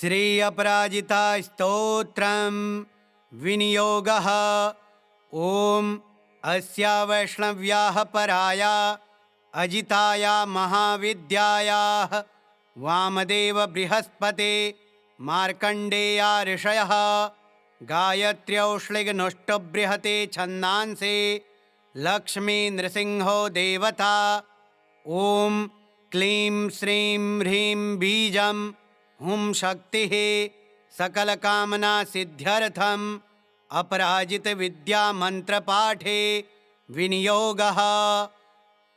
श्री अपराजिता स्तोत्रं विनियोगः। ओम अस्या वैष्णव्याः पराया अजिताया महाविद्यायाः वामदेव बृहस्पते मार्कण्डेया ऋषयः गायत्र्यौश्लिगनुष्टुबृहते छन्दांसे लक्ष्मी नृसिंहो देवता। ओम क्लीं श्रीं ह्रीं बीजं हुं शक्तिः सकलकामना सिद्ध्यर्थम् अपराजित विद्या मंत्रपाठे विनियोगः।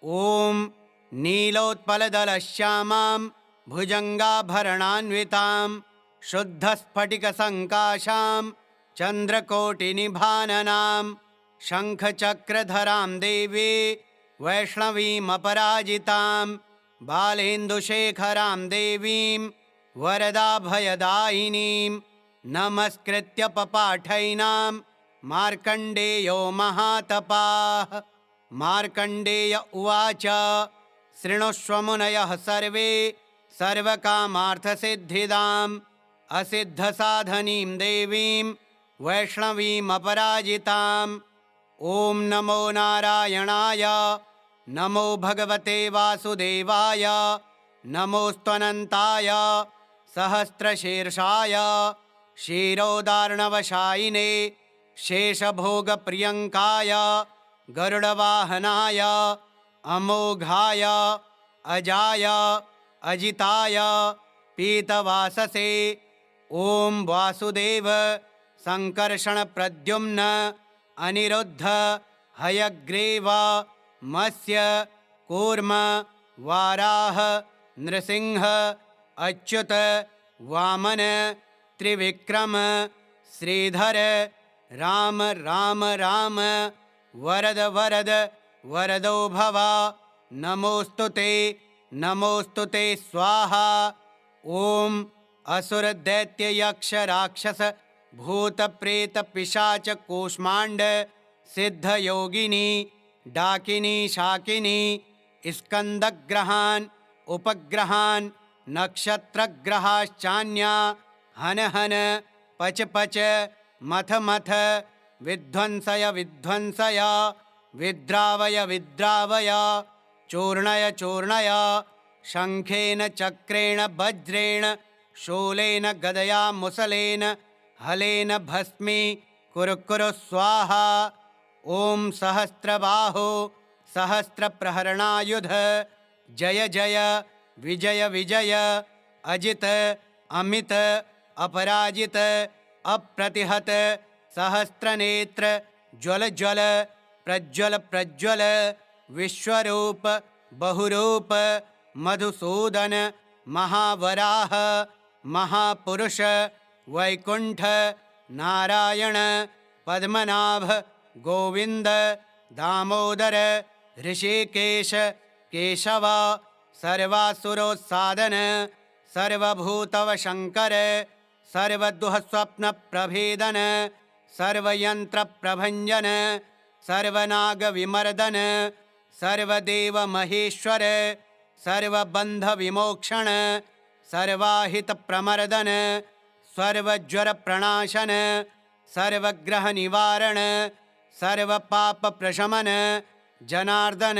ओम नीलोत्पलदलश्यामां भुजंगाभरणान्वितां शुद्धस्फटिकसङ्काशां चन्द्रकोटिनिभाननां शङ्खचक्रधरां देवी वैष्णवीमपराजितां बालेन्दुशेखरां देवीं वरदाभयदायिनीं नमस्कृत्य पपाठैनां मार्कण्डेयो महातपाः। मार्कण्डेय उवाच शृणुष्व मुनयः सर्वे सर्वकामार्थसिद्धिदाम् असिद्धसाधनीं देवीं वैष्णवीमपराजिताम्। ॐ नमो नारायणाय नमो भगवते वासुदेवाय नमोऽस्त्वनन्ताय सहस्रशीर्षाय क्षीरोदार्णवशायिने शेषभोगप्रियङ्काय गरुडवाहनाय अमोघाय अजाय अजिताय पीतवाससे। ॐ वासुदेव संकर्षण प्रद्युम्न अनिरुद्ध हयग्रीव मत्स्य कूर्म वाराह नृसिंह अच्युत वामन त्रिविक्रम श्रीधर राम राम राम वरद वरद वरदो भव नमोस्तुते स्वाहा। ओम असुर दैत्य यक्ष राक्षस भूत प्रेत पिशाच कूष्मांड सिद्ध योगिनी डाकिनी शाकिनी स्कंदग्रहान् उपग्रहान् नक्षत्रग्रहाश्चान्या हन हन पच पच मथ मथ विध्वंसय विध्वंसय विद्रावय विद्रावय चूर्णय चूर्णय शंखेन चक्रेण वज्रेण शूलेन गदया मुसलेन हलेन भस्मी कुरु कुरु स्वाहा। ओम सहस्रबाहो सहस्रप्रहरणायुध जय जय विजय विजय अजित अमित अपराजित अप्रतिहत सहस्रनेत्र ज्वल ज्वल प्रज्वल प्रज्वल विश्वरूप बहुरूप मधुसूदन महावराह महापुरुष वैकुंठ नारायण पद्मनाभ गोविंद दामोदर ऋषिकेश केशव सर्वासुरोत्सादन सर्वभूतवशंकर सर्वदुःस्वप्नप्रभेदन सर्वयंत्रप्रभञ्जन सर्वनागविमर्दन सर्वदेवमहेश्वर सर्वबन्धविमोक्षण सर्वाहितप्रमर्दन सर्वज्वरप्रणाशन सर्वग्रहनिवारण सर्वपापप्रशमन जनार्दन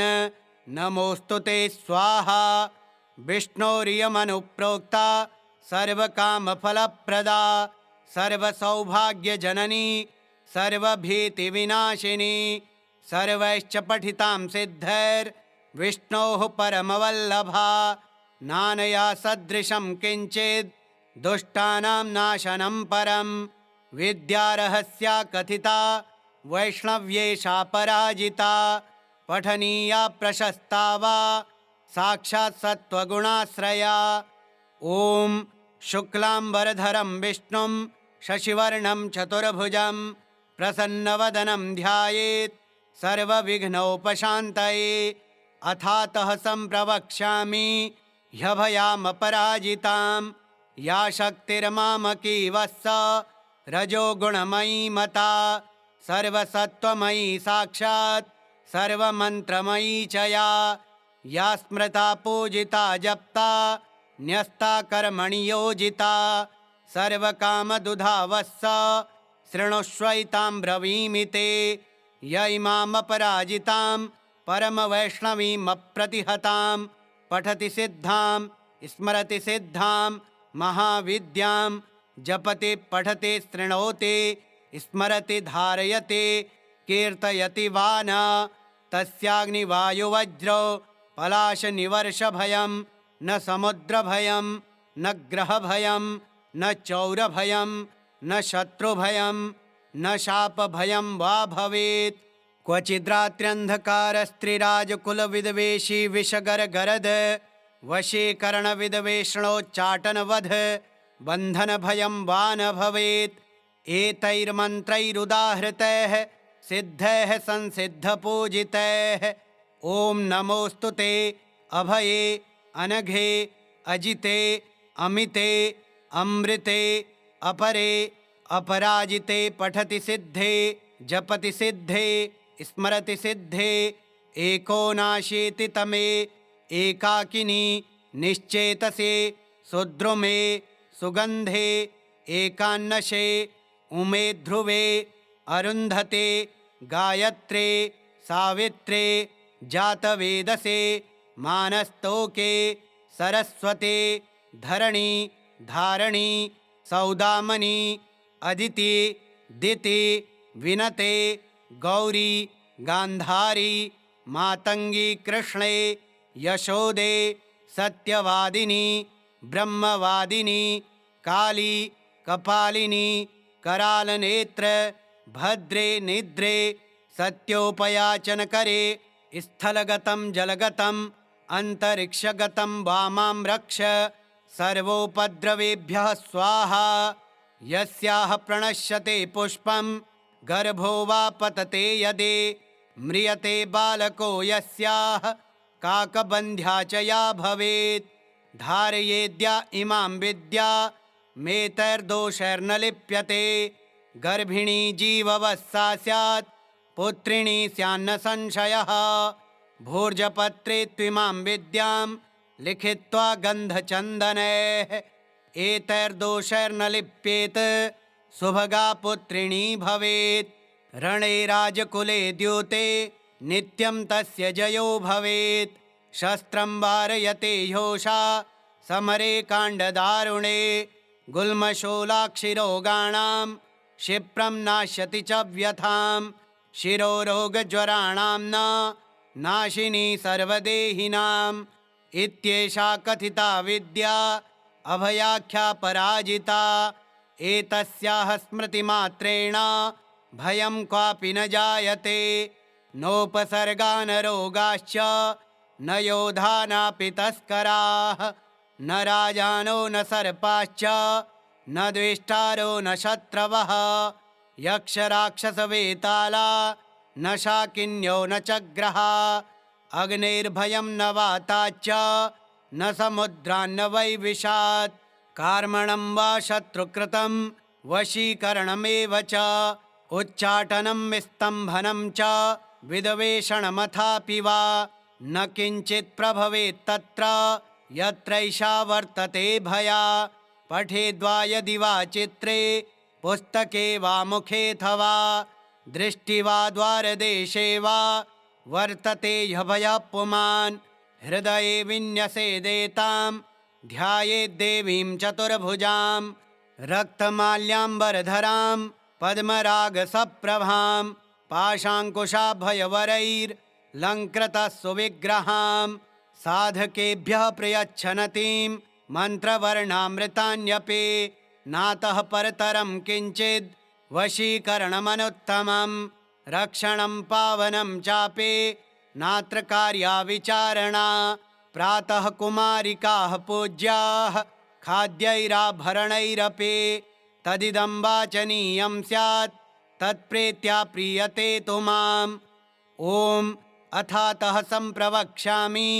नमोस्तुते स्वाहा। विष्णोरियमनुप्रोक्ता सर्वकामफलप्रदा सर्वसौभाग्यजननी सर्वभीतिविनाशिनी सर्वैश्च पठितां सिद्धैर्विष्णोः परमवल्लभा नानया सदृशं किञ्चित् दुष्टानां नाशनं परं विद्यारहस्या कथिता वैष्णव्येषा पराजिता पठनीया प्रशस्ता वा साक्षात् सत्त्वगुणाश्रया। ॐ शुक्लांबरधरं विष्णुं शशिवर्णं चतुर्भुजं प्रसन्नवदनं ध्यायेत् सर्वविघ्नोपशान्तये। अथातः सम्प्रवक्ष्यामि ह्यभयामपराजितां या शक्तिर्मामकी वत्स रजोगुणमयी मता सर्वसत्त्वमयी साक्षात् सर्वमन्त्रमयी च या स्मृता पूजिता जप्ता न्यस्ता कर्मणि योजिता सर्वकामदुधावस्स शृणुष्वैतां ब्रवीमि ते। य इमामपराजितां परमवैष्णवीमप्रतिहतां पठति सिद्धां स्मरति सिद्धां महाविद्यां जपति पठति शृणोति स्मरति धारयति कीर्तयति वा न तस्याग्निवायुवज्रो पलाशनिवर्षभयं न समुद्रभयं न ग्रहभयं न चौरभयं न शत्रुभयं न शापभयं वा भवेत्। क्वचिद्रात्र्यन्धकारस्त्रिराजकुलविद्वेषी विषगरगरद वशीकरणविद्वेषणोच्चाटनवध बन्धनभयं वा न भवेत्। एतैर्मन्त्रैरुदाहृतैः सिद्धैः संसिद्धपूजितैः ॐ नमोऽस्तु ते अभये अनघे अजिते अमिते अमृते अपरे अपराजिते पठति सिद्धे जपति सिद्धे स्मरति सिद्धे एकोनाशीतितमे एकाकिनी निश्चेतसे सुद्रुमे सुगन्धे एकान्नशे उमे ध्रुवे अरुन्धते गायत्रे सावित्रे जातवेदसे मानस्तोके सरस्वते धरणी धारणी सौदामनी अदिति दिति विनते गौरी गान्धारी मातंगी कृष्णे यशोदे सत्यवादिनी ब्रह्मवादिनी काली कपालिनी करालनेत्र भद्रे निद्रे सत्योपयाचनकरे स्थलगतं जलगतं अंतरिक्षगतं वामां रक्ष सर्वोपद्रवेभ्यः स्वाहा। यस्याः प्रणश्यते पुष्पं गर्भो वा पतते यदि म्रियते बालको यस्याः काकबन्ध्या च या भवेत्। धारयेद्या इमां विद्या मेतैर्दोषैर्न लिप्यते। गर्भिणी जीववत्सा स्यात् पुत्रिणी स्यान्न संशयः। भूर्जपत्रे त्विमां विद्यां लिखित्वा गन्धचन्दनैः एतैर्दोषैर्न लिप्येत सुभगा पुत्रिणी भवेत्। रणे राजकुले द्यूते नित्यं तस्य जयो भवेत्। शस्त्रं वारयते ह्योषा समरे काण्डदारुणे गुल्मशूलाक्षिरोगाणां क्षिप्रं नाश्यति च व्यथां। शिरोरोगज्वराणां न नाशिनी सर्वदेहिनाम् इत्येषा कथिता विद्या अभयाख्या पराजिता। एतस्याः स्मृतिमात्रेण भयं क्वापि न जायते। नोपसर्गा न रोगाश्च न योधा नापि तस्कराः न राजानो न सर्पाश्च न द्वेष्टारो न शत्रवः। यक्षराक्षसवेताला न शाकिन्यो न चग्रहा। अग्नेर्भयं न वाताच्च न समुद्रान्न वै विशात्। कार्मणं वा शत्रुकृतं वशीकरणमेव च उच्चाटनं विस्तम्भनं च विद्वेषणमथापि वा न किञ्चित् प्रभवेत्तत्र यत्रैषा वर्तते भया। पठेद्वा यदि वा चित्रे पुस्तके वा मुखेऽथवा दृष्टि वा द्वारदेशे वा वर्तते ह्यभयः पुमान्। हृदये विन्यसेदेतां ध्यायेद्देवीं चतुर्भुजां रक्तमाल्याम्बरधरां पद्मरागसप्रभां पाशाङ्कुशाभयवरैर्लङ्कृतः सुविग्रहां। साधकेभ्यः प्रयच्छनतीं मन्त्रवर्णामृतान्यपि नातः परतरं किञ्चिद् वशीकरणमनुत्तमं। रक्षणं पावनं चापि नात्र कार्या विचारणा। प्रातः कुमारिकाः पूज्याः खाद्यैराभरणैरपि तदिदं वाचनीयं स्यात् तत्प्रीत्या प्रीयते तु माम्। ॐ अथातः सम्प्रवक्ष्यामि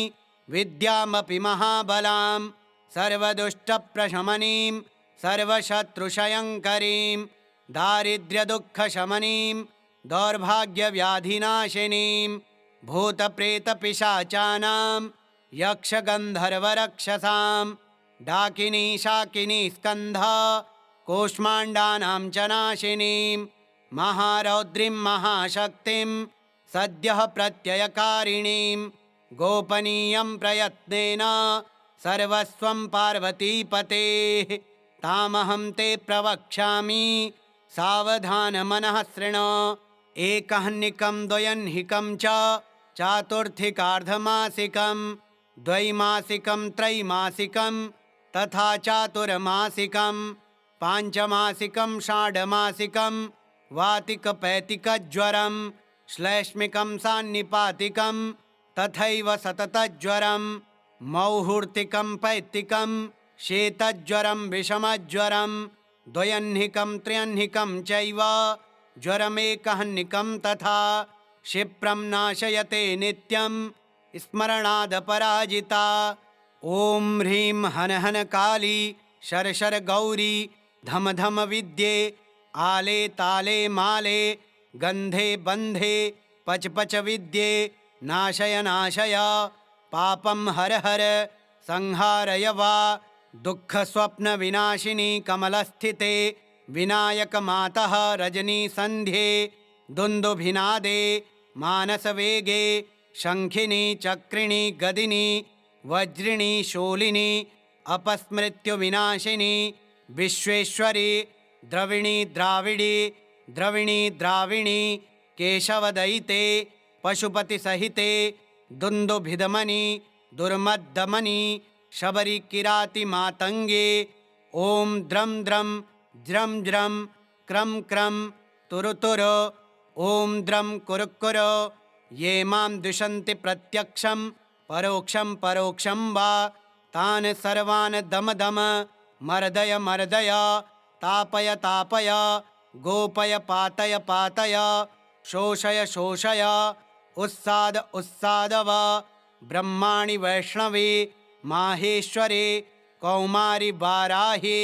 विद्यामपि महाबलां सर्वदुष्टप्रशमनीं सर्वशत्रुक्षयङ्करीं दारिद्र्यदुःखशमनीं दौर्भाग्यव्याधिनाशिनीं भूतप्रेतपिशाचानां यक्षगन्धर्वरक्षसां डाकिनी शाकिनी स्कन्धा कूष्माण्डानां च नाशिनीं महारौद्रीं महाशक्तिं सद्यः प्रत्ययकारिणीं गोपनीयं प्रयत्नेन सर्वस्वं पार्वतीपतेः तामहं ते प्रवक्ष्यामि सावधानमनः शृणु। एकह्निकं द्वयह्निकं च चातुर्थिकार्धमासिकं द्वैमासिकं त्रैमासिकं तथा चातुर्मासिकं पाञ्चमासिकं षाड्मासिकं वातिकपैतिकज्वरं श्लैष्मिकं सान्निपातिकं तथैव सततज्वरं मौहूर्तिकं पैत्तिकं शीतज्वरं विषमज्वरं द्वयह्निकं त्र्यह्निकं चैव ज्वरमेकह्निकं तथा क्षिप्रं नाशयते नित्यं स्मरणादपराजिता। ॐ ह्रीं हन हन काली शरशर गौरी धम धम विद्ये आले ताले माले गन्धे बन्धे पच पच विद्ये नाशय नाशय पापं हर हर संहारय वा दुःखस्वप्नविनाशिनी कमलस्थिते विनायकमातः रजनीसन्ध्ये दुन्दुभिनादे मानसवेगे शङ्खिनी चक्रिणी गदिनी वज्रिणी शूलिनी अपस्मृत्युविनाशिनी विश्वेश्वरी द्रविणी द्राविडी द्रविणी द्राविणी केशवदयिते पशुपतिसहिते दुन्दुभिदमनी दुर्मद्दमनी शबरी किराति मातंगे। ओम द्रम द्रम ज्रम ज्रम क्रम क्रम तुरु तुरु ओम द्रम कुरु कुरु ये मां द्विषन्ति प्रत्यक्षं परोक्षं परोक्षं वा तान् सर्वान् दम दम मर्दय मर्दय तापय तापय गोपय पातय पातय शोषय शोषय उत्साद उत्सादव ब्रह्माणि वैष्णवे माहेश्वरे कौमारि वाराहे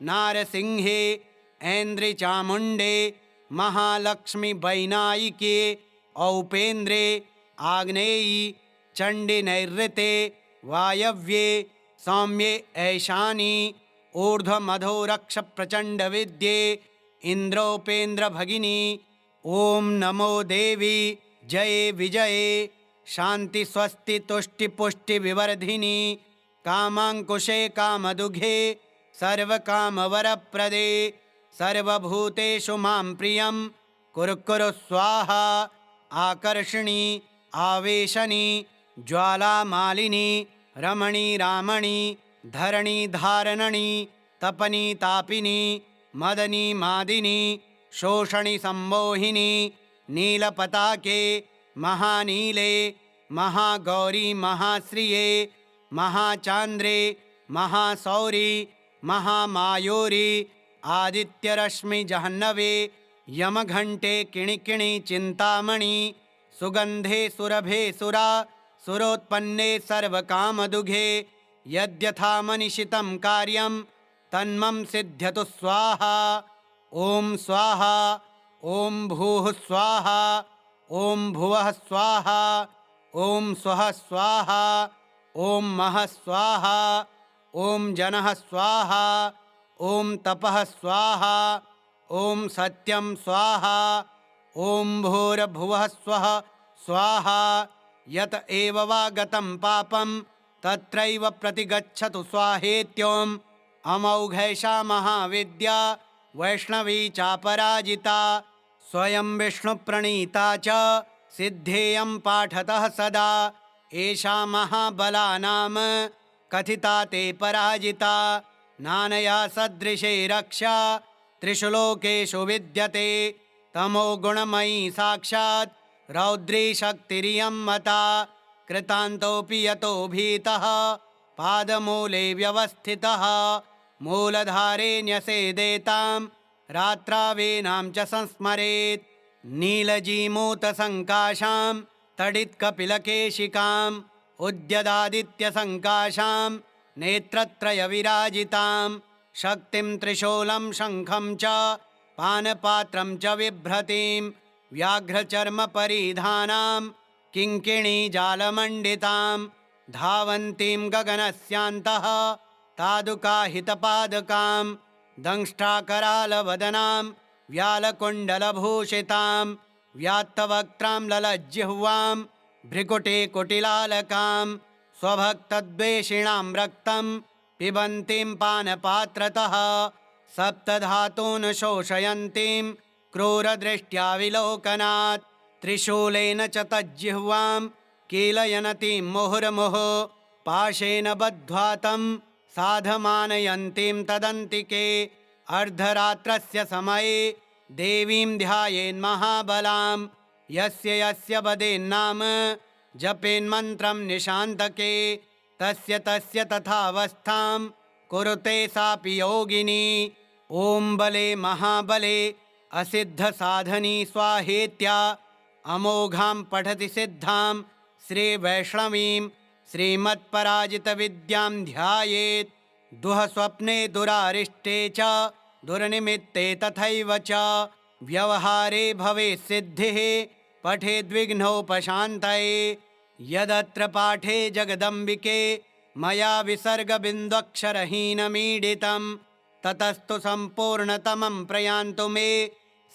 नारसिंहे ऐन्द्रि चामुण्डे महालक्ष्मी वैनायिके औपेन्द्रे आग्नेयी चण्डी नैऋते वायव्ये सौम्ये ऐशानी ऊर्ध्वमधोरक्ष प्रचण्ड विद्ये इन्द्रोपेन्द्र भगिनी। ओम नमो देवी जये विजये शांति स्वस्ति तुष्टि पुष्टि विवर्धिनी कामांकुशे कामदुघे सर्वकामवरप्रदे सर्वभूतेषु मां प्रियं कुरु कुरु स्वाहा। आकर्षणी आवेशनी ज्वालामालिनी रमणी रामणी धरणी धारणनी तपनी तापिनी मदनी मादिनी शोषणी सम्मोहिनी नीलपताके महानीले महागौरी महाश्रिये महाचान्द्रे महासौरी महामायूरी आदित्यरश्मि जह्नवे यमघण्टे किणिकिणि चिन्तामणि सुगन्धे सुरभे सुरा सुरोत्पन्ने सर्वकामदुघे यद्यथा मनीषितं कार्यं तन्मं सिद्ध्यतु स्वाहा। ॐ स्वाहा ॐ भूः स्वाहा ॐ भुवः स्वाहा ॐ स्वः स्वाहा ॐ महः स्वाहा ॐ जनः स्वाहा ॐ तपः स्वाहा ॐ सत्यं स्वाहा ॐ भूर्भुवः स्वः स्वाहा। यत एव वा गतं पापं तत्रैव प्रतिगच्छतु स्वाहेत्योम् अमौघैषा महाविद्या वैष्णवी चापराजिता स्वयं विष्णुप्रणीता च सिद्धेयं पाठतः सदा एषा महाबला नाम कथिता ते पराजिता नानया सदृशे रक्षा त्रिषु लोकेषु विद्यते तमो गुणमयी साक्षात् रौद्री शक्तिरियं मता कृतान्तोऽपि यतो भीतः पादमूले व्यवस्थितः मूलधारे न्यसेदेतां रात्रावेनां च संस्मरेत् नीलजीमूतसङ्काशां तडित्कपिलकेशिकाम् उद्यदादित्यसङ्काशां नेत्रत्रयविराजितां शक्तिं त्रिशूलं शङ्खं च पानपात्रं च बिभ्रतीं व्याघ्रचर्मपरिधानां किङ्किणीजालमण्डितां धावन्तीं गगनस्यान्तः तादुकाहितपादकां दंष्ट्राकरालवदनां व्यालकुण्डलभूषितां व्यात्तवक्त्रां ललज्जिह्वां भ्रिकुटे कुटिलालकां स्वभक्तद्वेषिणां रक्तं पिबन्तीं पानपात्रतः सप्तधातून् शोषयन्तीं क्रूरदृष्ट्या विलोकनात् त्रिशूलेन च तज्जिह्वां कीलयनतीं मुहुर्मुहुः पाशेन बद्ध्वा तं साधमानयन्तीं तदन्तिके अर्धरात्रस्य समये देवीं ध्यायेन्महाबलां यस्य यस्य वदेन्नाम जपेन्मन्त्रं निशान्तके तस्य तस्य तथावस्थां कुरुते सापि योगिनी। ॐ बले महाबले असिद्धसाधनी स्वाहेत्या अमोघां पठति सिद्धां श्रीवैष्णवीं श्रीमत्पराजितविद्यां ध्यायेत्। दुःस्वप्ने दुरारिष्टे च दुर्निमित्ते तथैव च व्यवहारे भवेत् सिद्धिः पठेद्विघ्नोपशान्तये। यदत्र पाठे जगदम्बिके मया विसर्गबिन्दुक्षरहीनमीडितं ततस्तु सम्पूर्णतमं प्रयान्तु मे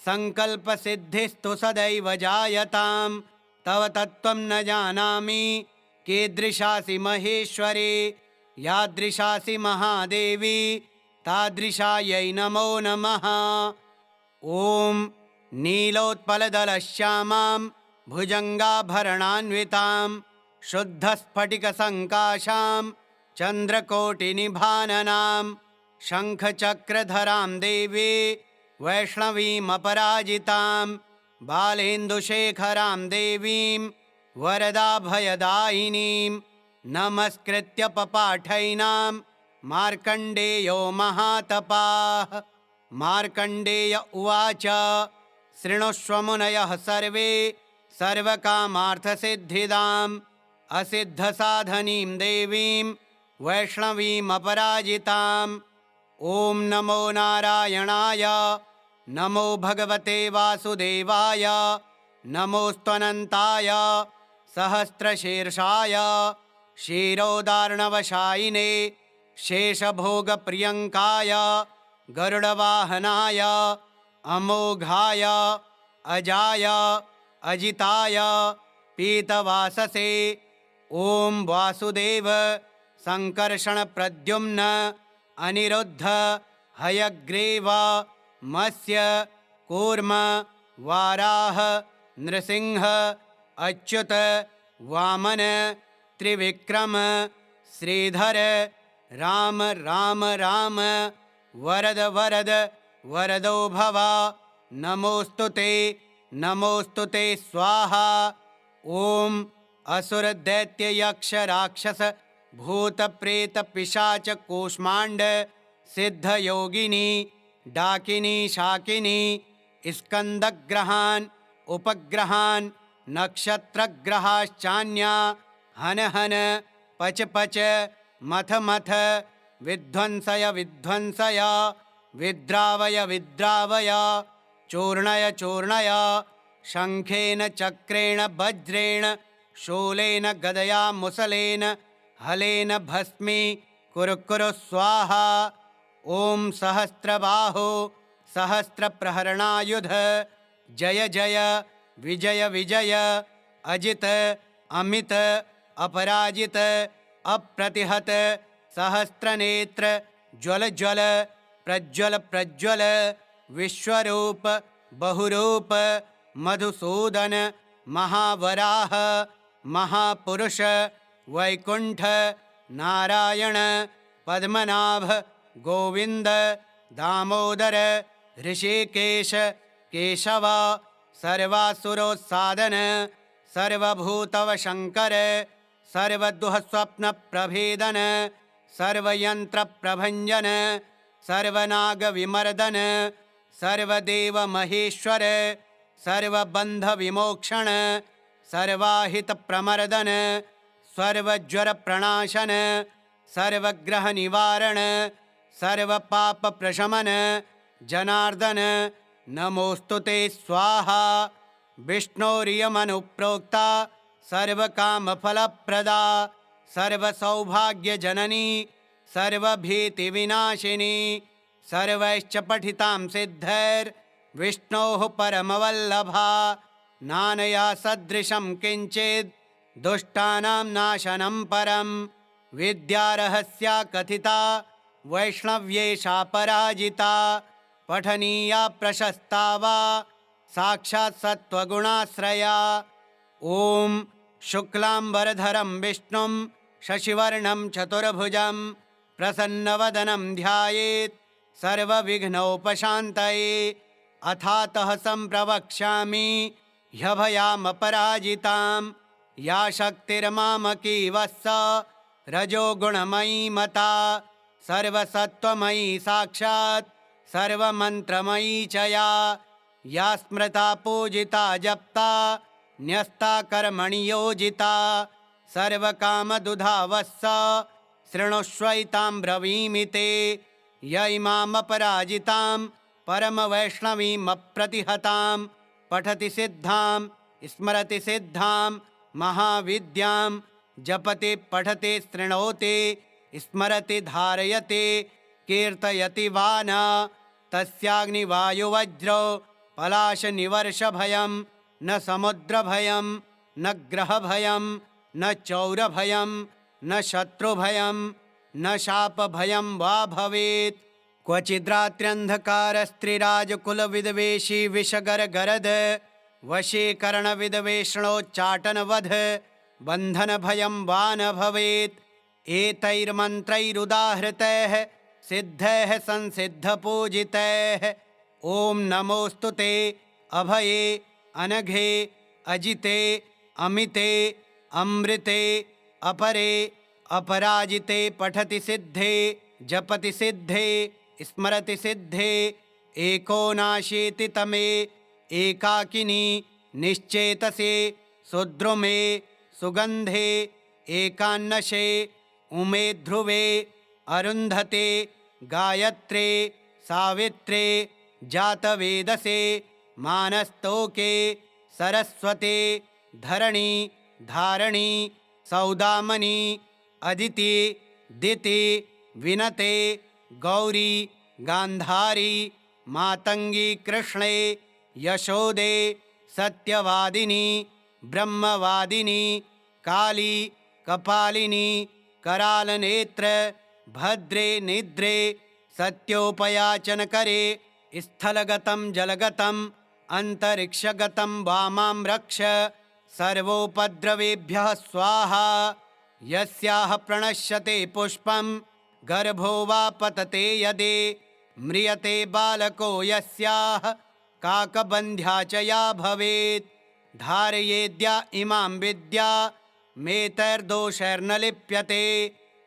सङ्कल्पसिद्धिस्तु सदैव जायतां। तव तत्त्वं न जानामि कीदृशासि महेश्वरी यादृशासि महादेवी तादृशायै नमो नमः। ॐ नीलोत्पलदलश्यामां भुजङ्गाभरणान्वितां शुद्धस्फटिकसङ्काशां चन्द्रकोटिनिभाननां शङ्खचक्रधरां देवी वैष्णवीमपराजितां बालेन्दुशेखरां देवीं वरदाभयदायिनीं नमस्कृत्य पपाठैनां मार्कण्डेयो महातपाः। मार्कण्डेय उवाच शृणुष्व मुनयः सर्वे सर्वकामार्थसिद्धिदाम् असिद्धसाधनीं देवीं वैष्णवीमपराजिताम्। ॐ नमो नारायणाय नमो भगवते वासुदेवाय नमोऽस्त्वनन्ताय सहस्रशीर्षाय क्षीरोदार्णवशायिने शेषभोगप्रियङ्काय गरुडवाहनाय अमोघाय अजाय अजिताय पीतवाससे। ॐ वासुदेव संकर्षण प्रद्युम्न अनिरुद्ध हयग्रीव मत्स्य कूर्म वाराह नृसिंह अच्युत वामन त्रिविक्रम श्रीधर राम राम राम वरद वरद वरदो भव नमोऽस्तु ते स्वाहा। ॐ असुर दैत्य यक्ष राक्षस भूत प्रेत पिशाच कूष्मांड सिद्ध योगिनी डाकिनी शाकिनी स्कंदग्रहान् उपग्रहान् नक्षत्रग्रहाश्चान्या हन हन पच पच मथ मथ विध्वंसय विध्वंसय विद्रावय विद्रावय चूर्णय चूर्णय शंखेन चक्रेण वज्रेण शूलेन गदया मुसलेन हलेन भस्मी कुरु कुरु स्वाहा। ॐ सहस्रबाहो सहस्रप्रहरणायुध जय जय विजय विजय अजित अमित अपराजित अप्रतिहत सहस्रनेत्र ज्वल ज्वल प्रज्वल प्रज्वल विश्वरूप बहुरूप मधुसूदन महावराह महापुरुष वैकुंठ नारायण पद्मनाभ गोविंद दामोदर ऋषिकेश केशव सर्वासुरोत्सादन सर्वभूतवशङ्कर सर्वदुःस्वप्नप्रभेदन सर्वयन्त्रप्रभञ्जन सर्वनागविमर्दन सर्वदेवमहेश्वर सर्वबन्धविमोक्षण सर्वाहितप्रमर्दन सर्वज्वरप्रणाशन सर्वग्रहनिवारण सर्वपापप्रशमन जनार्दन नमोऽस्तु ते स्वाहा। विष्णोरियमनुप्रोक्ता सर्वकामफलप्रदा सर्वसौभाग्यजननी सर्वभीतिविनाशिनी सर्वैश्च पठितां सिद्धैर्विष्णोः परमवल्लभा नानया सदृशं किञ्चित् दुष्टानां नाशनं परं विद्यारहस्या कथिता वैष्णव्येषा पराजिता पठनीया प्रशस्ता वा साक्षात् सत्त्वगुणाश्रया। ॐ शुक्लाम्बरधरं विष्णुं शशिवर्णं चतुर्भुजं प्रसन्नवदनं ध्यायेत् सर्वविघ्नोपशान्तये। अथातः सम्प्रवक्ष्यामि ह्यभयामपराजितां या शक्तिर्मामकी वत्स रजोगुणमयी मता सर्वसत्त्वमयी साक्षात् सर्वमन्त्रमयी च या स्मृता पूजिता जप्ता न्यस्ता कर्मणि योजिता सर्वकामदुधा वत्स शृणुष्वैतां ब्रवीमि ते य इमामपराजितां परमवैष्णवीमप्रतिहतां पठति सिद्धां स्मरति सिद्धां महाविद्यां जपति पठति शृणोति स्मरति धारयति कीर्तयति वा न तस्याग्निवायुवज्रो पलाशनिवर्षभयं न समुद्रभयं न ग्रहभयं न चौरभयं न शत्रुभयं न शापभयं वा भवेत्। क्वचिद्रात्र्यन्धकारस्त्रिराजकुलविद्वेषी विषगरगरद वशीकरणविद्वेषणोच्चाटनवध बन्धनभयं वा न भवेत्। एतैर्मन्त्रैरुदाहृतैः सिद्धैः संसिद्धपूजितैः ॐ नमोऽस्तु ते अभये अनघे अजिते अमिते अमृते अपरे अपराजिते पठति सिद्धे जपति सिद्धे स्मरति सिद्धे एकोनाशीतितमे एकाकिनी निश्चेतसे सुद्रुमे सुगन्धे एकान्नशे उमे ध्रुवे अरुन्धते गायत्रे सावित्रे जातवेदसे मानस्तोके सरस्वते धरणी धारणी सौदामनी अदिति दिति विनते गौरी गान्धारी मातंगी कृष्णे यशोदे सत्यवादिनी ब्रह्मवादिनी काली कपालिनी करालनेत्र भद्रे निद्रे सत्योपयाचनकरे स्थलगतं जलगतं अंतरिक्षगतं वामां रक्ष सर्वोपद्रवेभ्यः स्वाहा। यस्याः प्रणश्यते पुष्पं गर्भो वा पतते यदि म्रियते बालको यस्याः काकबन्ध्या च या भवेत्। धारयेद्या इमां विद्या मेतैर्दोषैर्न लिप्यते।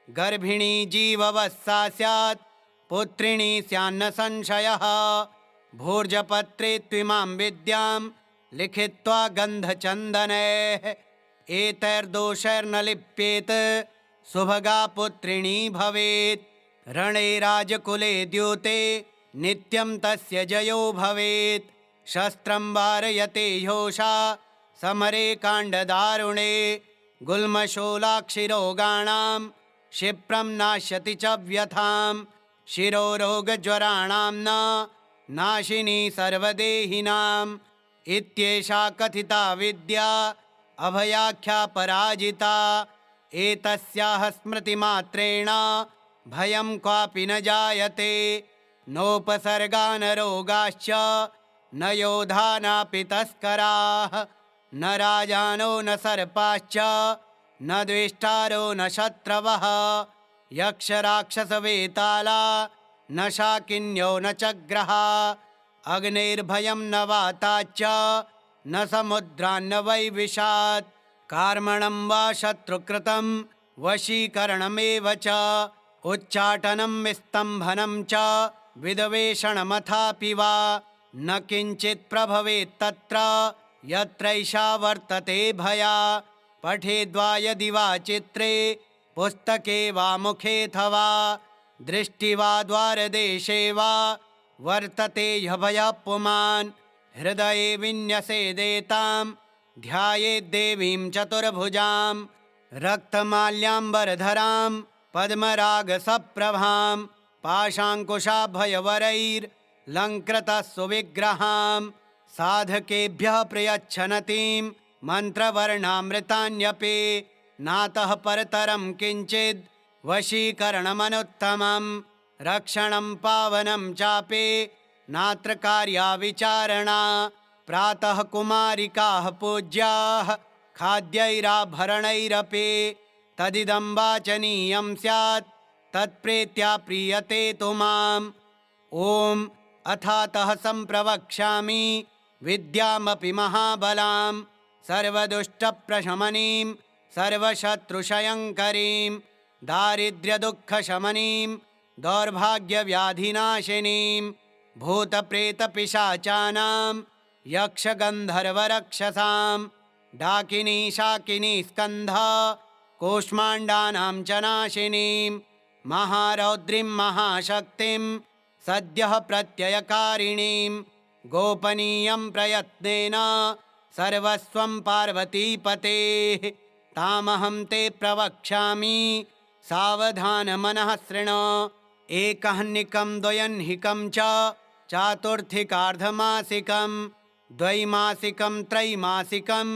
गर्भिणी जीववत्सा स्यात् पुत्रिणी स्यान्न संशयः। भूर्जपत्रे त्विमां विद्यां लिखित्वा गन्धचन्दनैः एतैर्दोषैर्न लिप्येत सुभगा पुत्रिणी भवेत्। रणे राजकुले द्यूते नित्यं तस्य जयो भवेत्। शस्त्रं वारयते ह्योषा समरे काण्डदारुणे गुल्मशूलाक्षिरोगाणां क्षिप्रं नाश्यति च व्यथां। शिरोरोगज्वराणां न नाशिनी सर्वदेहिनाम् इत्येषा कथिता विद्या अभयाख्या पराजिता। एतस्याः स्मृतिमात्रेण भयं क्वापि न जायते। नोपसर्गा न रोगाश्च न योधा नापि तस्कराः न राजानो न सर्पाश्च न द्वेष्टारो न शत्रवः। यक्षराक्षसवेताला न शाकिन्यो न चग्रहा। अग्नेर्भयं न वाताच्च न समुद्रान्न वै विशात्। कार्मणं वा शत्रुकृतं वशीकरणमेव च उच्चाटनं स्तम्भनं च विद्वेषणमथापि वा न किञ्चित् प्रभवेत्तत्र यत्रैषा वर्तते भया। पठेद्वा यदि वा चित्रे पुस्तके वा मुखेऽथवा दृष्टि वा द्वारदेशे वा वर्तते ह्यभयः पुमान्। हृदये विन्यसेदेतां ध्यायेद्देवीं चतुर्भुजां रक्तमाल्याम्बरधरां पद्मरागसप्रभां पाशाङ्कुशाभयवरैर्लङ्कृतः सुविग्रहां साधकेभ्यः प्रयच्छनतीं मन्त्रवर्णामृतान्यपि नातः परतरं किञ्चिद् वशीकरणमनुत्तमं रक्षणं पावनं चापि नात्र कार्या विचारणा। प्रातः कुमारिकाः पूज्याः खाद्यैराभरणैरपि तदिदं वाचनीयं स्यात् तत्प्रीत्या प्रीयते तु माम्। ॐ अथातः सम्प्रवक्ष्यामि विद्यामपि महाबलां सर्वदुष्टप्रशमनीं सर्वशत्रुक्षयङ्करीं दारिद्र्यदुःखशमनीं दौर्भाग्यव्याधिनाशिनीं भूतप्रेतपिशाचानां यक्षगन्धर्वरक्षसां डाकिनी शाकिनी स्कन्ध कूष्माण्डानां च नाशिनीं महारौद्रीं महाशक्तिं सद्यः प्रत्ययकारिणीं गोपनीयं प्रयत्नेन सर्वस्वं पार्वतीपतेः तामहं ते प्रवक्ष्यामि सावधानमनः शृणु। एकह्निकं द्वयह्निकं च चातुर्थिकार्धमासिकं द्वैमासिकं त्रैमासिकं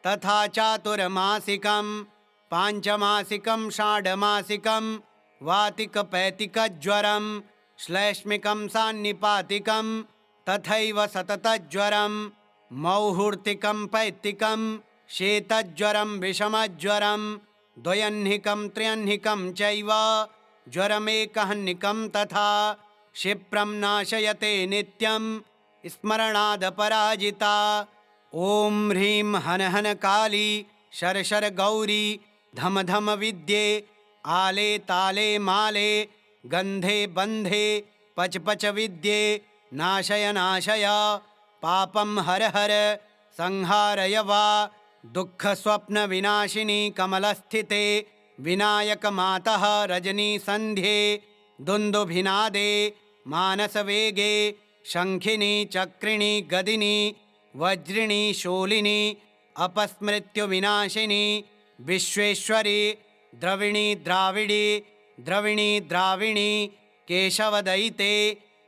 तथा चातुर्मासिकं पाञ्चमासिकं षाड्मासिकं वातिकपैतिकज्वरं श्लैष्मिकं सान्निपातिकं तथैव सततज्वरं मौहूर्तिकं पैत्तिकं शीतज्वरं विषमज्वरं द्वयह्निकं त्र्यह्निकं चैव ज्वरमेकह्निकं तथा क्षिप्रं नाशयते नित्यं स्मरणादपराजिता। ॐ ह्रीं हन हन काली शर गौरी धम धम विद्ये आले ताले माले गन्धे बन्धे पच पच विद्ये नाशय नाशय पापं हर हर संहारय वा दुःखस्वप्नविनाशिनी कमलस्थिते विनायकमातः रजनीसन्ध्ये दुन्दुभिनादे मानसवेगे शङ्खिनी चक्रिणी गदिनी वज्रिणी शूलिनी अपस्मृत्युविनाशिनी विश्वेश्वरी द्रविणी द्राविडी द्रविणी द्राविणी केशवदयिते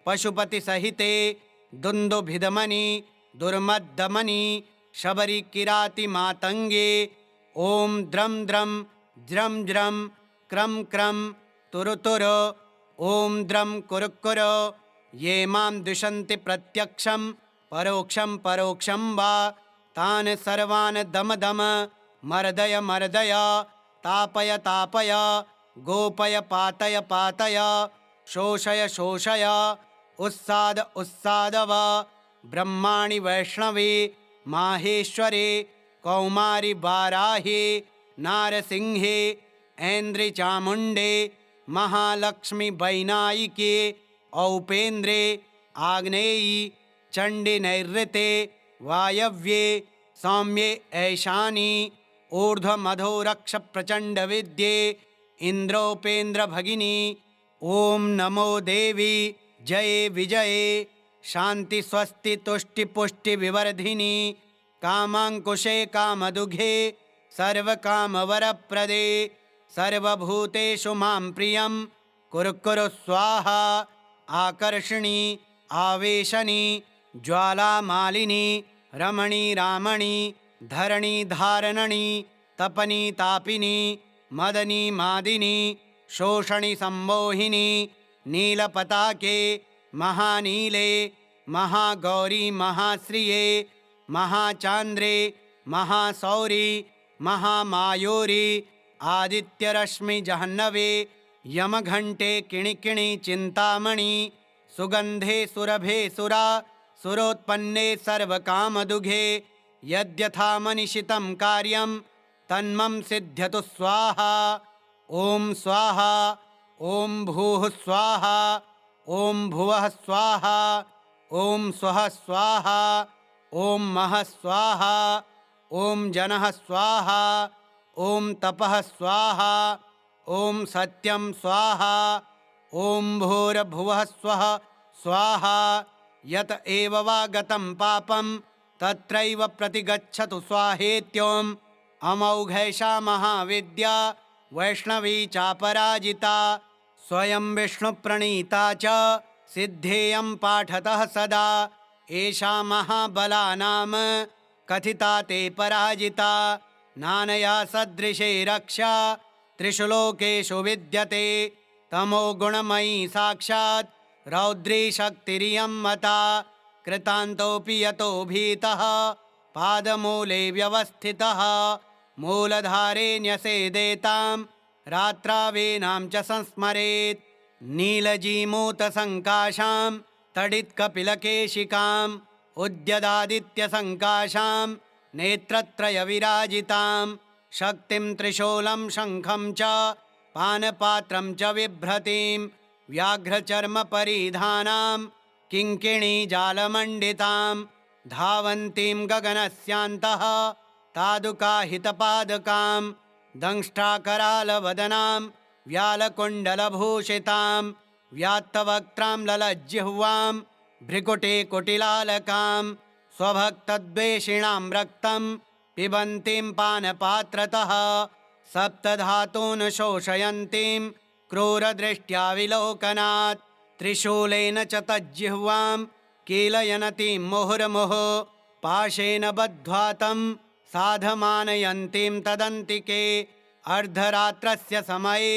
पशुपतिसहिते दुन्दुभिदमनी दुर्मद्दमनी शबरी किराति मातंगे। ओम द्रम द्रम ज्रम ज्रम क्रम क्रम तुरु तुरु ओम द्रम कुरु कुरु ये मां द्विषन्ति प्रत्यक्षं परोक्षं परोक्षं वा तान् सर्वान् दम दम मर्दय मर्दय तापय तापय गोपय पातय पातय शोषय शोषय उत्साद उत्सादव ब्रह्माणि वैष्णवे माहेश्वरे कौमारि वाराहे नारसिंहे ऐन्द्रि चामुण्डे महालक्ष्मी वैनायिके औपेन्द्रे आग्नेयी चण्डी नैऋते वायव्ये सौम्ये ऐशानी ऊर्ध्वमधोरक्ष प्रचण्ड विद्ये इन्द्रोपेन्द्र भगिनी। ओम नमो देवी जये विजये शांति स्वस्ति तुष्टि पुष्टि विवर्धिनी कामांकुशे कामदुघे सर्वकामवरप्रदे सर्वभूतेषु मां प्रियं कुरु कुरु स्वाहा। आकर्षणी आवेशनी ज्वालामालिनी रमणी रामणी धरणी धारणनी तपनी तापिनी मदनी मादिनी शोषणी सम्मोहिनी नीलपताके महानीले महागौरी महाश्रिये महाचान्द्रे महासौरी महामायूरी आदित्यरश्मि जह्नवे यमघण्टे किणिकिणि चिन्तामणि सुगन्धे सुरभे सुरा सुरोत्पन्ने सर्वकामदुघे यद्यथा मनीषितं कार्यं तन्मं सिद्ध्यतु स्वाहा। ओम स्वाहा ओम भूः स्वाहा ओम भुवः स्वाहा ओम स्वः स्वाहा ओम महः स्वाहा ओम जनः स्वाहा ओम तपः स्वाहा ओम सत्यं स्वाहा ओम भूर्भुवः स्वः स्वाहा। यत एव वा गतं पापं तत्रैव प्रतिगच्छतु स्वाहेत्योम् अमौघैषा महाविद्या वैष्णवी चापराजिता स्वयं विष्णुप्रणीता च सिद्धेयं पाठतः सदा। एषा महाबलानां कथिता ते पराजिता। नानया सदृशे रक्षा त्रिषु लोकेषु विद्यते। तमो गुणमयी साक्षात् रौद्री शक्तिरियं मता। कृतान्तोऽपि यतो भीतः पादमूले व्यवस्थितः। मूलधारे न्यसेदेतां रात्रावेनां च संस्मरेत्। नीलजीमूतसङ्काशां तडित्कपिलकेशिकाम् उद्यदादित्यसङ्काशां नेत्रत्रयविराजितां। शक्तिं त्रिशूलं शङ्खं च पानपात्रं च बिभ्रतीं। व्याघ्रचर्मपरिधानां किङ्किणीजालमण्डितां। धावन्तीं गगनस्यान्तः तादुकाहितपादकां। दंष्ट्राकरालवदनां व्यालकुण्डलभूषितां। व्यात्तवक्त्रां ललज्जिह्वां भ्रिकुटे कुटिलालकां। स्वभक्तद्वेषिणां रक्तं पिबन्तीं पानपात्रतः। सप्तधातून् शोषयन्तीं क्रूरदृष्ट्या विलोकनात्। त्रिशूलेन च तज्जिह्वां कीलयनतीं मुहुर्मुहुः। पाशेन बद्ध्वा तं साधमानयन्तीं तदन्तिके। अर्धरात्रस्य समये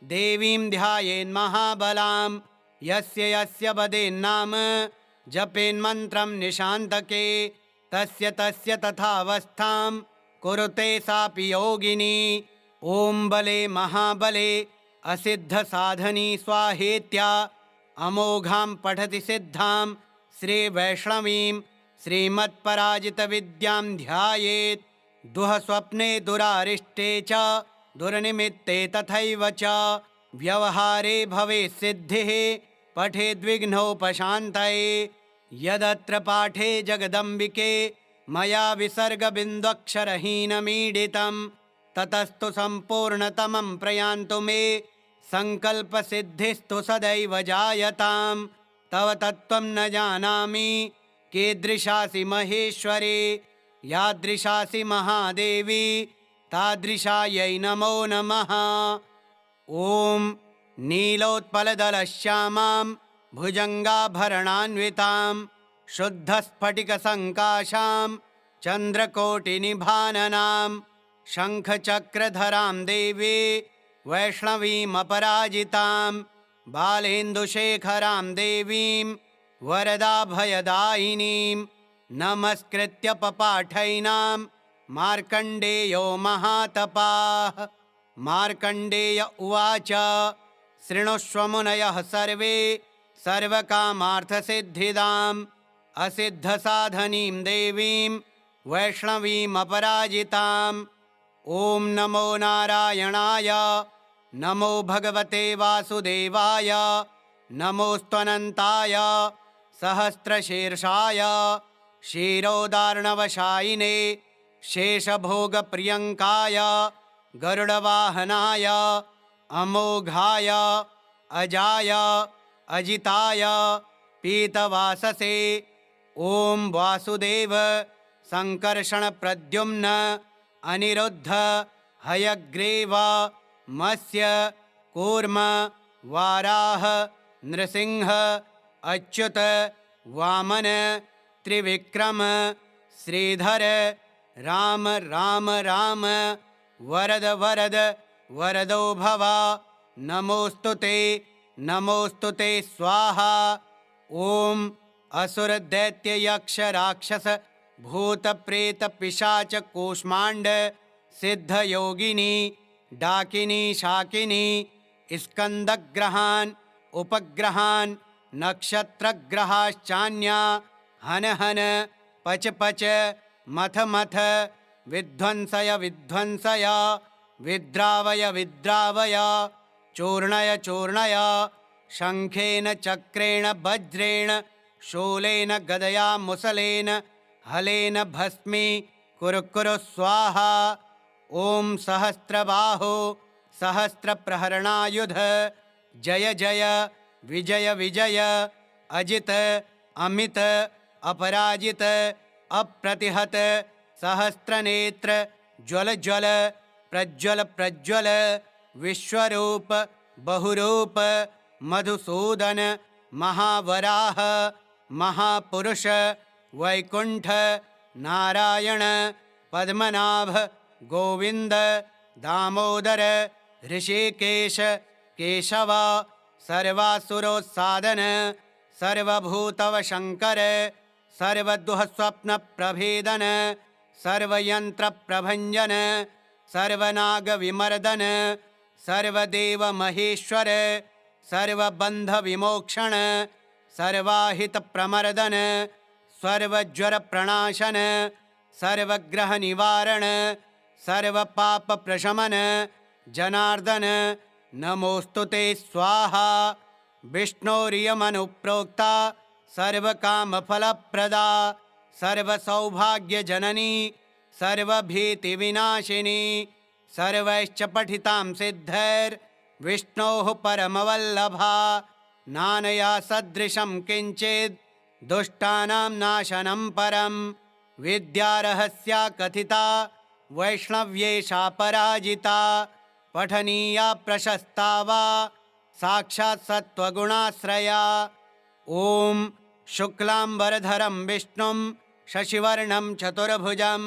देवीं ध्यायेन्महाबलां। यस्य यस्य वदेन्नाम जपेन्मन्त्रं निशान्तके। तस्य तस्य तथावस्थां कुरुते सापि योगिनी। ॐ बले महाबले असिद्धसाधनी स्वाहेत्या। अमोघां पठति सिद्धां श्रीवैष्णवीं श्रीमत्पराजितविद्यां ध्यायेत्। दुःस्वप्ने दुरारिष्टे च दुर्निमित्ते तथैव च। व्यवहारे भवेत् सिद्धिः पठेद्विघ्नोपशान्तये। यदत्र पाठे जगदम्बिके मया विसर्गबिन्दुक्षरहीनमीडितं। ततस्तु सम्पूर्णतमं प्रयान्तु मे सङ्कल्पसिद्धिस्तु सदैव जायतां। तव तत्त्वं न जानामि कीदृशासि महेश्वरे। यादृशासि महादेवी तादृशायै नमो नमः। ॐ नीलोत्पलदलश्यामां भुजङ्गाभरणान्वितां शुद्धस्फटिकसङ्काशां चन्द्रकोटिनिभाननां। शङ्खचक्रधरां देवी वैष्णवीमपराजितां। बालेन्दुशेखरां देवीं वरदाभयदायिनीं। नमस्कृत्य पपाठैनां मार्कण्डेयो महातपाः। मार्कण्डेय उवाच शृणुष्व मुनयः सर्वे सर्वकामार्थसिद्धिदाम्। असिद्धसाधनीं देवीं वैष्णवीमपराजिताम्। ॐ नमो नारायणाय नमो भगवते वासुदेवाय। नमोऽस्त्वनन्ताय सहस्रशीर्षाय क्षीरोदार्णवशायिने शेषभोगप्रियङ्काय गरुडवाहनाय अमोघाय अजाय अजिताय पीतवाससे। ॐ वासुदेव सङ्कर्षणप्रद्युम्न अनिरुद्ध हयग्रीव मत्स्य कूर्म वाराह नृसिंह अच्युत वामन त्रिविक्रम श्रीधर राम राम राम वरद वरद वरदो भव। नमोऽस्तु ते स्वाहा। ॐ असुर दैत्य यक्ष राक्षस भूत प्रेत पिशाच कूष्मांड सिद्ध योगिनी डाकिनी शाकिनी स्कंदग्रहान् उपग्रहान् नक्षत्रग्रहाश्चान्या हन हन पच पच मथ मथ विध्वंसय विध्वंसय विद्रावय विद्रावय चूर्णय चूर्णय। शङ्खेन चक्रेण वज्रेण शूलेन गदया मुसलेन हलेन भस्मी कुरु कुरु स्वाहा। ॐ सहस्रबाहो सहस्रप्रहरणायुध जय जय विजय विजय अजित अमित अपराजित अप्रतिहत सहस्रनेत्र ज्वल ज्वल प्रज्वल प्रज्वल विश्वरूप बहुरूप मधुसूदन महावराह महापुरुष वैकुंठ नारायण पद्मनाभ गोविंद दामोदर ऋषिकेश केशव सर्वासुरोत्सादन सर्वभूतवशंकर सर्वदुःस्वप्नप्रभेदन सर्वयंत्रप्रभंजन सर्वनागविमर्दन सर्वदेवमहेश्वर सर्वबन्धविमोक्षण सर्वाहितप्रमर्दन सर्वज्वरप्रणाशन सर्वग्रहनिवारण सर्वपापप्रशमन जनार्दन नमोस्तुते स्वाहा। विष्णोरियमनुप्रोक्ता सर्वकामफलप्रदा सर्वसौभाग्यजननी सर्वभीतिविनाशिनी सर्वैश्च पठितां सिद्धैर्विष्णोः परमवल्लभा नानया सदृशं किञ्चित् दुष्टानां नाशनं परं विद्यारहस्या कथिता वैष्णव्येषा पराजिता पठनीया प्रशस्ता वा साक्षात् सत्त्वगुणाश्रया। ॐ शुक्लांबरधरं विष्णुं शशिवर्णं चतुर्भुजं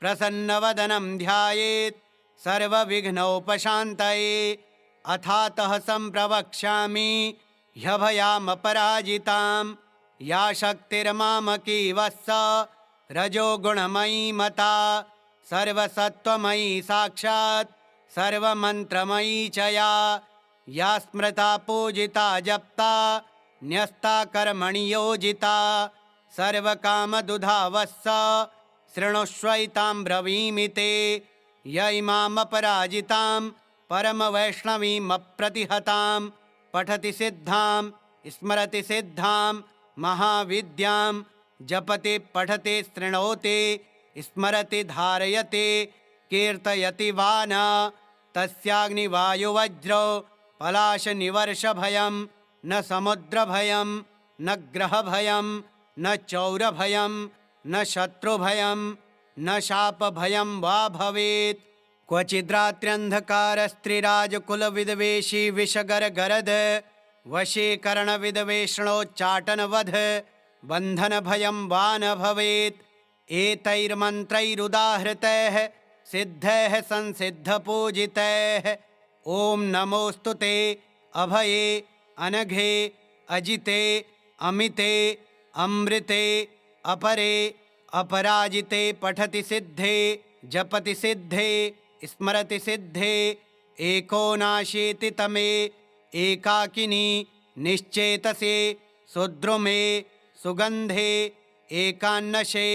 प्रसन्नवदनं ध्यायेत् सर्वविघ्नोपशान्तये। अथातः सम्प्रवक्ष्यामि ह्यभयामपराजितां या शक्तिर्मामकी वत्स रजोगुणमयी मता सर्वसत्त्वमयी साक्षात् सर्वमन्त्रमयी च या स्मृता पूजिता जप्ता न्यस्ता कर्मणि योजिता सर्वकामदुधा वत्स शृणुष्वैतां ब्रवीमि ते य इमामपराजितां परमवैष्णवीमप्रतिहतां पठति सिद्धां स्मरति सिद्धां महाविद्यां जपति पठति शृणोति स्मरति धारयति कीर्तयति वा न तस्याग्निवायुवज्रो पलाशनिवर्षभयं न समुद्रभयं न ग्रहभयं न चौरभयं न शत्रुभयं न शापभयं वा भवेत्। क्वचिद्रात्र्यन्धकारस्त्रिराजकुलविद्वेषी विषगरगरद वशीकरणविद्वेषणोच्चाटनवध बन्धनभयं वा न भवेत्। एतैर्मन्त्रैरुदाहृतैः सिद्धैः संसिद्धपूजितैः ॐ नमोऽस्तुते अभये अनघे अजिते अमिते अमृते अपरे अपराजिते पठति सिद्धे जपति सिद्धे स्मरति सिद्धे एकोनाशीतितमे एकाकिनी निश्चेतसे सुद्रुमे सुगंधे एकान्नशे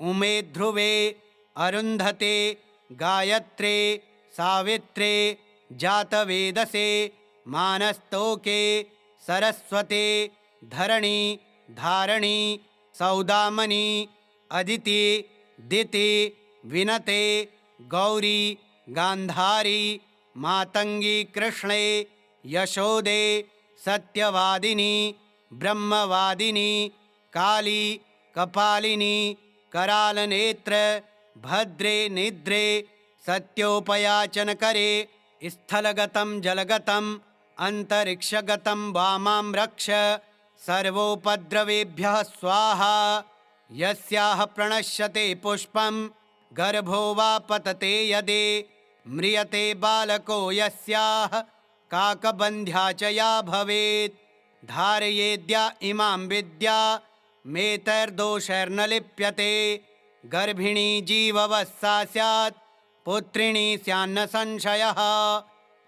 उमे ध्रुवे अरुन्धते गायत्रे सावित्रे जातवेदसे मानस्तोके सरस्वते धरणी धारणी सौदामनी अदिति दिति विनते गौरी गांधारी मातंगी कृष्णे यशोदे सत्यवादिनी ब्रह्मवादिनी काली कपालिनी करालनेत्र भद्रे निद्रे सत्योपयाचनकरे स्थलगतं जलगतं अंतरिक्षगतं वामां रक्ष सर्वोपद्रवेभ्यः स्वाहा। यस्याः प्रणश्यते पुष्पं गर्भो वा पतते यदि म्रियते बालको यस्याः काकबन्ध्या च या भवेत्। धारयेद्या इमां विद्या मेतैर्दोषैर्न लिप्यते। गर्भिणी जीववत्सा स्यात् पुत्रिणी स्यान्न संशयः।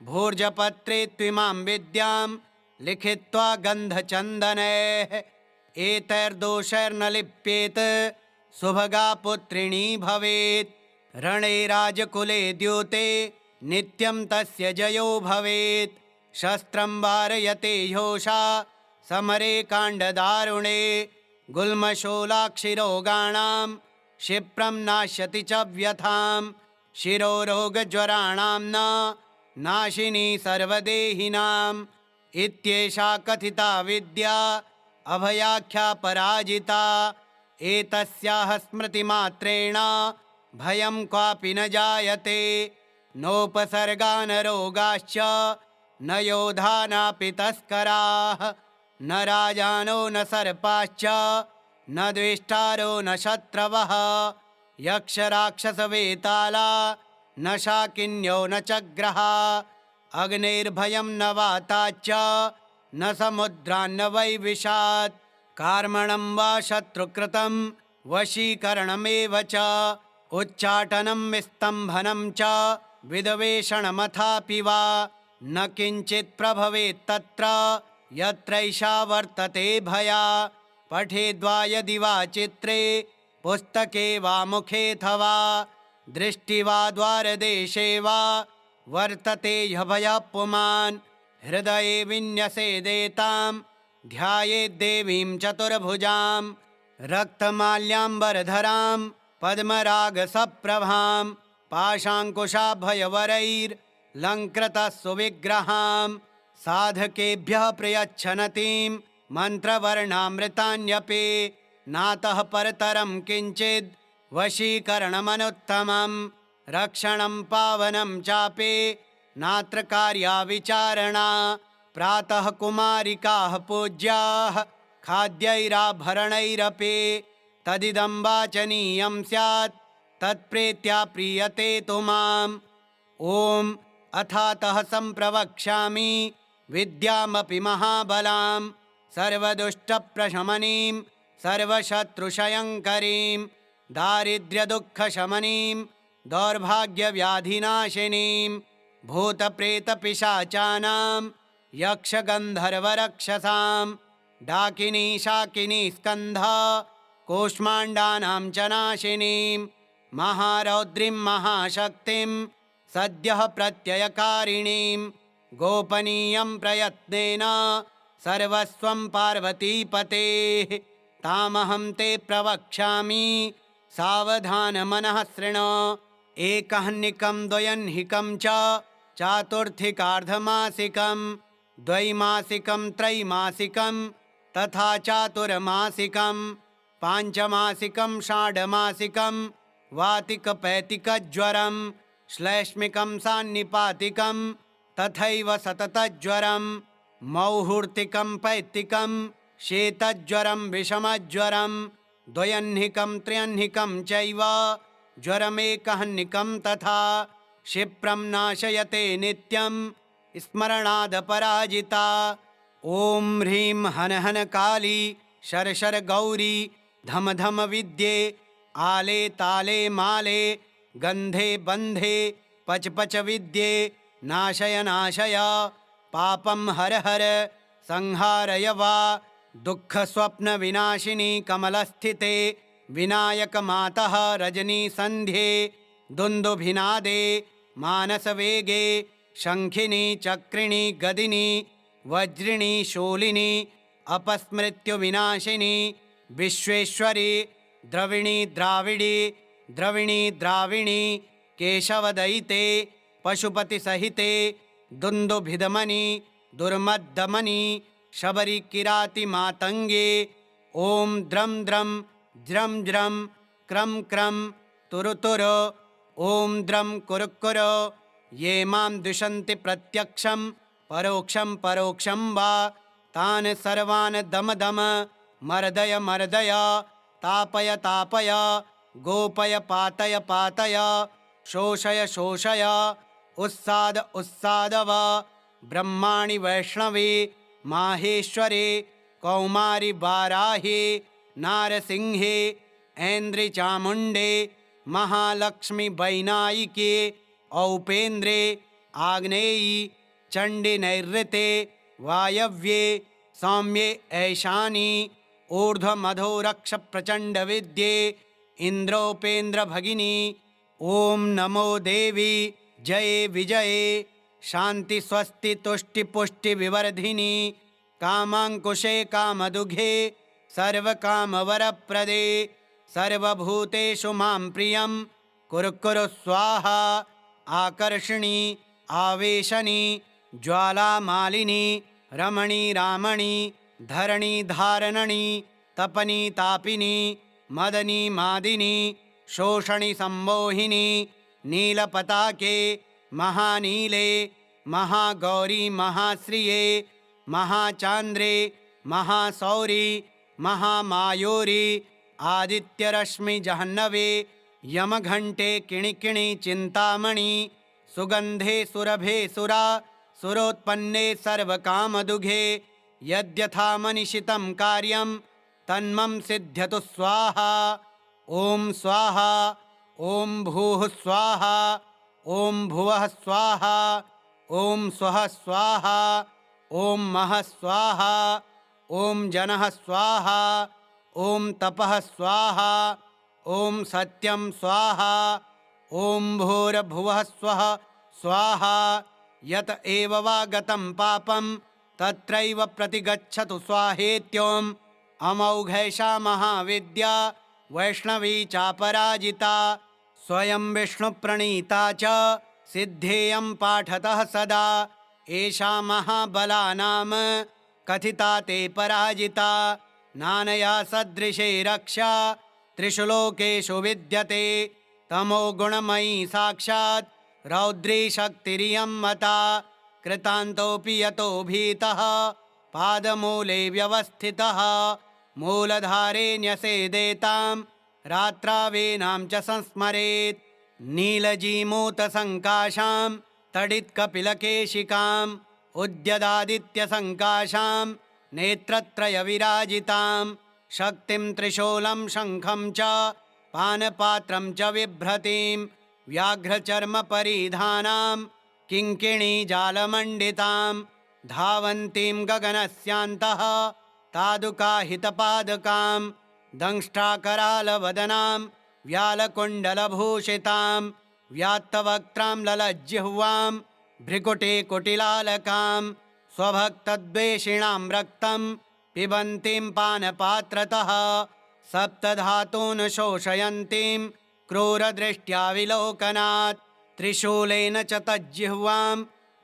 भूर्जपत्रे त्विमां विद्यां लिखित्वा गन्धचन्दनैः एतैर्दोषैर्न लिप्येत सुभगा पुत्रिणी भवेत्। रणे राजकुले द्यूते नित्यं तस्य जयो भवेत्। शस्त्रं वारयते ह्योषा समरे काण्डदारुणे। गुल्मशूलाक्षिरोगाणां क्षिप्रं नाश्यति च व्यथां। शिरोरोगज्वराणां न नाशिनी सर्वदेहिनाम्। इत्येषा कथिता विद्या अभयाख्या पराजिता। एतस्याः स्मृतिमात्रेण भयं क्वापि न जायते। नोपसर्गा न रोगाश्च न योधा नापि तस्कराः न राजानो न सर्पाश्च न द्वेष्टारो न शत्रवः यक्षराक्षसवेताला न शाकिन्यो न चग्रहा अग्निर्भयं न वाताच्च न समुद्रान्न वै विशात् कार्मणं वा शत्रुकृतं वशीकरणमेव च उच्चाटनं विस्तम्भनं च विद्वेषणमथापि वा न किञ्चित् प्रभवेत्तत्र यत्रैषा वर्तते भया पठेद्वा यदि वा चित्रे पुस्तके वा मुखेऽथवा दृष्टि वा द्वारदेशे वा वर्तते ह्यभयः पुमान् हृदये विन्यसेदेतां ध्यायेद्देवीं चतुर्भुजां रक्तमाल्याम्बरधरां पद्मरागसप्रभां पाशाङ्कुशाभयवरैर्लङ्कृतः सुविग्रहां साधकेभ्यः प्रयच्छनतीं मन्त्रवर्णामृतान्यपि नातः परतरं किञ्चिद् वशीकरणमनुत्तमं रक्षणं पावनं चापि नात्र कार्या विचारणा प्रातः कुमारिकाः पूज्याः खाद्यैराभरणैरपि तदिदं वाचनीयं स्यात् तत्प्रीत्या प्रीयते तु माम् ॐ अथातः सम्प्रवक्ष्यामि विद्यामपि महाबलां सर्वदुष्टप्रशमनीं सर्वशत्रुक्षयङ्करीं दारिद्र्यदुःखशमनीं दौर्भाग्यव्याधिनाशिनीं भूतप्रेतपिशाचानां यक्षगन्धर्वरक्षसां डाकिनी शाकिनी स्कन्ध कूष्माण्डानां च नाशिनीं महारौद्रीं महाशक्तिं सद्यः प्रत्ययकारिणीं गोपनीयं प्रयत्नेन सर्वस्वं पार्वतीपतेः तामहं ते प्रवक्ष्यामि सावधानमनः शृणु एकह्निकं द्वयह्निकं च चातुर्थिकार्धमासिकं द्वैमासिकं त्रैमासिकं तथा चातुर्मासिकं पाञ्चमासिकं षाड्मासिकं वातिकपैतिकज्वरं श्लैष्मिकं सान्निपातिकं तथैव सततज्वरं मौहूर्तिकं पैत्तिकं शीतज्वरं विषमज्वरं द्वयह्निकं त्र्यह्निकं चैव ज्वरमेकह्निकं तथा क्षिप्रं नाशयते नित्यं स्मरणादपराजिता ॐ ह्रीं हन हन काली शर शर गौरी धम धम विद्ये आले ताले माले गन्धे बन्धे पच पच विद्ये नाशय नाशय पापं हर हर संहारय वा दुःखस्वप्नविनाशिनी कमलस्थिते विनायकमातः रजनीसन्ध्ये दुन्दुभिनादे मानसवेगे शङ्खिनी चक्रिणी गदिनी वज्रिणी शूलिनी अपस्मृत्युविनाशिनी विश्वेश्वरी द्रविणी द्राविडी द्रविणी द्राविणी केशवदयिते पशुपतिसहिते दुन्दुभिदमनी दुर्मद्दमनी शबरी किराति मातंगे ओम द्रम द्रम ज्रम ज्रम क्रम क्रम तुरु तुरु ओम द्रम कुरु कुरु ये मां द्विषन्ति प्रत्यक्षं परोक्षं परोक्षं वा तान् सर्वान् दम दम मर्दय मर्दय तापय तापय गोपय पातय पातय शोषय शोषय उत्साद उत्सादव ब्रह्माणि वैष्णवे माहेश्वरे कौमारि वाराहे नारसिंहे ऐन्द्रिचामुण्डे महालक्ष्मी वैनायिके औपेन्द्रे आग्नेयी चण्डी नैऋते वायव्ये सौम्ये ऐशानी ऊर्ध्वमधोरक्ष प्रचण्ड विद्ये इन्द्रोपेन्द्र भगिनी ओम नमो देवी जय विजये शांति स्वस्ति तुष्टि पुष्टि विवर्धिनी कामांकुशे कामदुघे सर्वकामवरप्रदे सर्वभूतेषु मां प्रियं कुरु कुरु स्वाहा आकर्षणी आवेशनी ज्वालामालिनी रमणी रामणी धरणी धारणनी तपनी तापिनी मदनी मादिनी शोषणी सम्मोहिनी नीलपताके महानीले महागौरी महाश्रिये महाचान्द्रे महासौरी महामायूरी आदित्यरश्मि जह्नवे यमघंटे किणिकिणि चिंतामणि सुगंधे सुरभे सुरा सुरोत्पन्ने सर्वकामदुघे यद्यथा मनीषितं कार्यं तन्मम सिद्ध्यतु स्वाहा। ओम स्वाहा ओम भूः स्वाहा ओम भुवः स्वाहा ओम स्वः स्वाहा ओम महः स्वाहा ओम जनः स्वाहा ओम तपः स्वाहा ओम सत्यं स्वाहा ओम भूर्भुवः स्वः स्वाहा। यत एव वा गतं पापं तत्रैव प्रतिगच्छतु स्वाहेत्योम। अमौघैषा महाविद्या वैष्णवी चापराजिता स्वयं विष्णुप्रणीता च सिद्धेयं पाठतः सदा। एषा महाबला नाम कथिता ते पराजिता नानया सदृशे रक्षा त्रिषु लोकेषु विद्यते। तमो गुणमयी साक्षात् रौद्री शक्तिरियं मता कृतान्तोऽपि यतो भीतः पादमूले व्यवस्थितः मूलधारे न्यसेदेतां रात्रावेनां च संस्मरेत्। नीलजीमूतसङ्काशां तडित्कपिलकेशिकाम् उद्यदादित्यसङ्काशां नेत्रत्रयविराजितां शक्तिं त्रिशूलं शङ्खं च पानपात्रं च बिभ्रतीं व्याघ्रचर्मपरिधानां किङ्किणीजालमण्डितां धावन्तीं गगनस्यान्तः तादुकाहितपादकां दंष्ट्राकरालवदनां व्यालकुण्डलभूषितां व्यात्तवक्त्रां ललज्जिह्वां भ्रिकुटे कुटिलालकां स्वभक्तद्वेषिणां रक्तं पिबन्तीं पानपात्रतः सप्तधातून् शोषयन्तीं क्रूरदृष्ट्या विलोकनात् त्रिशूलेन च तज्जिह्वां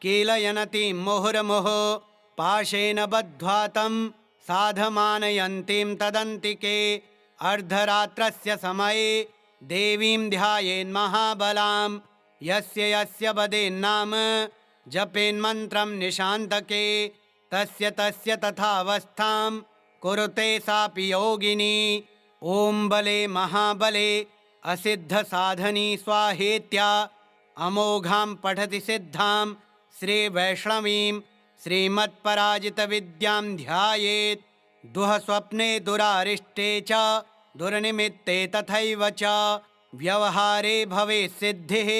कीलयनतीं मुहुर्मुहुः पाशेन बद्ध्वा तं साधमानयन्तीं तदन्तिके। अर्धरात्रस्य समये देवीं ध्यायेन्महाबलां यस्य यस्य वदेन्नाम जपेन्मन्त्रं निशान्तके तस्य तस्य तथावस्थां कुरुते सापि योगिनी। ॐ बले महाबले असिद्धसाधनी स्वाहेत्या अमोघां पठति सिद्धां श्रीवैष्णवीं श्रीमत्पराजितविद्यां ध्यायेत्। दुःस्वप्ने दुरारिष्टे च दुर्निमित्ते तथैव च व्यवहारे भवेत् सिद्धिः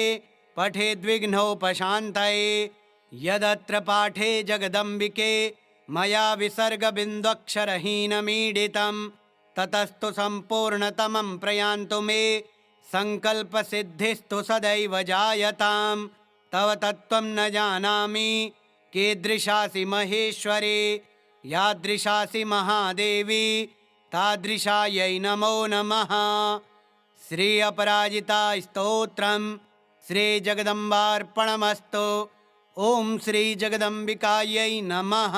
पठेद्विघ्नोपशान्तये। यदत्र पाठे जगदम्बिके मया विसर्गबिन्दुक्षरहीनमीडितं ततस्तु सम्पूर्णतमं प्रयान्तु मे संकल्पसिद्धिस्तु सदैव जायतां। तव तत्त्वं न जानामि कीदृशासि महेश्वरी यादृशासि महादेवी तादृशायै नमो नमः। श्री अपराजिता स्तोत्रम् श्री जगदम्बार्पणमस्तु। ओम श्री जगदम्बिकायै नमः।